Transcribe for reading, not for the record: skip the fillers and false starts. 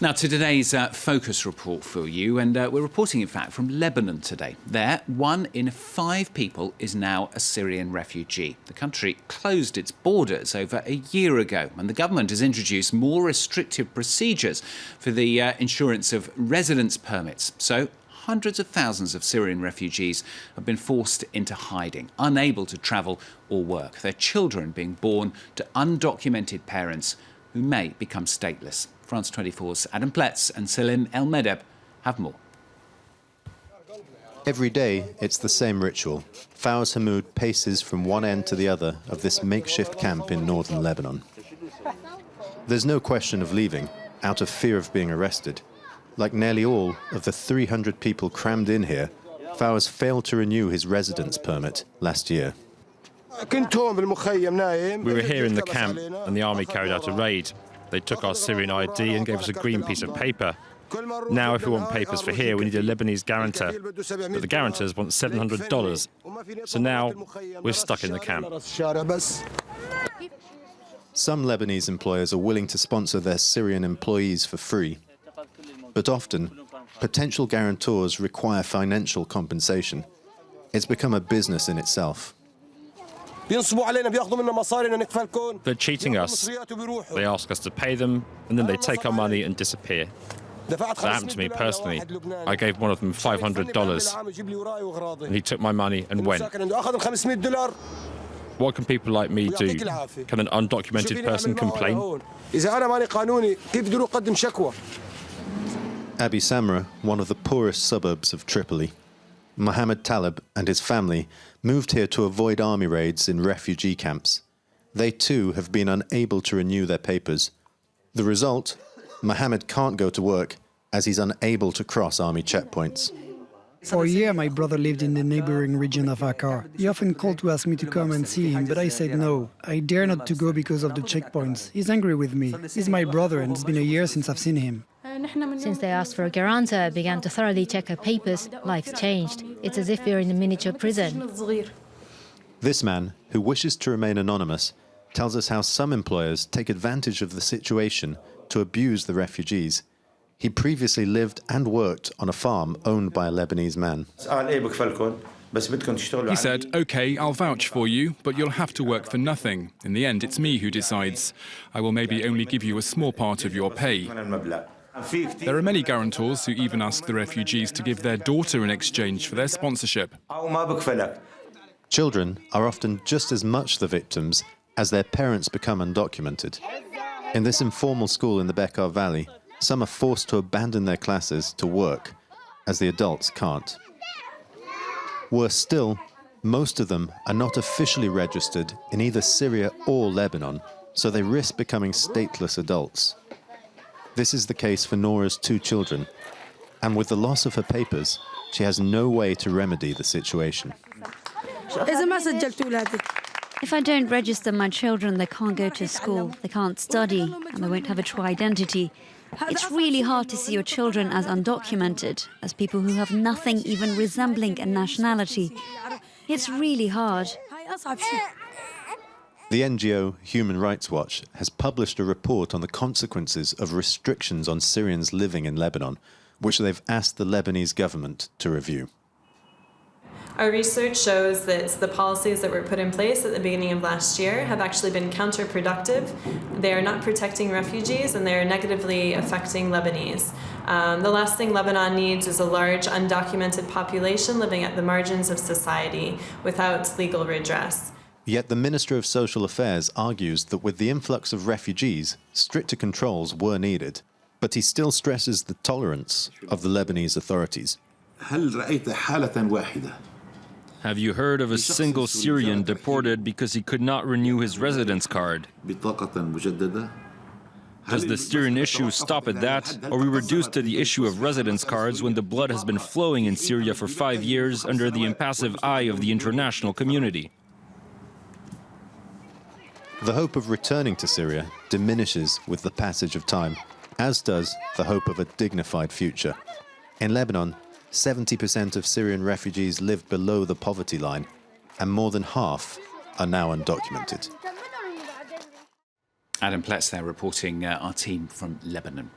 Now to today's focus report for you, and we're reporting in fact from Lebanon today. There, 1 in 5 people is now a Syrian refugee. The country closed its borders over a year ago, and the government has introduced more restrictive procedures for the insurance of residence permits. So hundreds of thousands of Syrian refugees have been forced into hiding, unable to travel or work, their children being born to undocumented parents who may become stateless. France 24's Adam Pletts and Selim Meddeb have more. Every day, it's the same ritual. FAWAZ HAMMOUD paces from one end to the other of this makeshift camp in northern Lebanon. There's no question of leaving, out of fear of being arrested. Like nearly all of the 300 people crammed in here, FAWAZ failed to renew his residence permit last year. We were here in the camp and the army carried out a raid. They took our Syrian ID and gave us a green piece of paper. Now, if we want papers for here, we need a Lebanese guarantor. But the guarantors want $700. So now, we're stuck in the camp. Some Lebanese employers are willing to sponsor their Syrian employees for free. But often, potential guarantors require financial compensation. It's become a business in itself. They're cheating us. They ask us to pay them, and then they take our money and disappear. That happened to me personally. I gave one of them $500, and he took my money and went. What can people like me do? Can an undocumented person complain? Abi Samra, one of the poorest suburbs of Tripoli. Mohammed Taleb and his family moved here to avoid army raids in refugee camps. They too have been unable to renew their papers. The result? Mohammed can't go to work as he's unable to cross army checkpoints. For a year, my brother lived in the neighboring region of Akkar. He often called to ask me to come and see him, but I said no. I dare not to go because of the checkpoints. He's angry with me. He's my brother, and it's been a year since I've seen him. Since they asked for a guarantor, began to thoroughly check her papers, life's changed. It's as if we're in a miniature prison. This man, who wishes to remain anonymous, tells us how some employers take advantage of the situation to abuse the refugees. He previously lived and worked on a farm owned by a Lebanese man. He said, OK, I'll vouch for you, but you'll have to work for nothing. In the end, it's me who decides. I will maybe only give you a small part of your pay. There are many guarantors who even ask the refugees to give their daughter in exchange for their sponsorship. Children are often just as much the victims as their parents become undocumented. In this informal school in the Bekaa Valley, some are forced to abandon their classes to work, as the adults can't. Worse still, most of them are not officially registered in either Syria or Lebanon, so they risk becoming stateless adults. This is the case for Nora's 2 children, and with the loss of her papers, she has no way to remedy the situation. If I don't register my children, they can't go to school, they can't study, and they won't have a true identity. It's really hard to see your children as undocumented, as people who have nothing even resembling a nationality. It's really hard. The NGO Human Rights Watch has published a report on the consequences of restrictions on Syrians living in Lebanon, which they've asked the Lebanese government to review. Our research shows that the policies that were put in place at the beginning of last year have actually been counterproductive. They are not protecting refugees and they are negatively affecting Lebanese. The last thing Lebanon needs is a large undocumented population living at the margins of society without legal redress. Yet the Minister of Social Affairs argues that with the influx of refugees, stricter controls were needed. But he still stresses the tolerance of the Lebanese authorities. Have you heard of a single Syrian deported because he could not renew his residence card? Does the Syrian issue stop at that, or we reduce to the issue of residence cards when the blood has been flowing in Syria for 5 years under the impassive eye of the international community? The hope of returning to Syria diminishes with the passage of time, as does the hope of a dignified future. In Lebanon, 70% of Syrian refugees live below the poverty line, and more than half are now undocumented. Adam Pletts there reporting our team from Lebanon.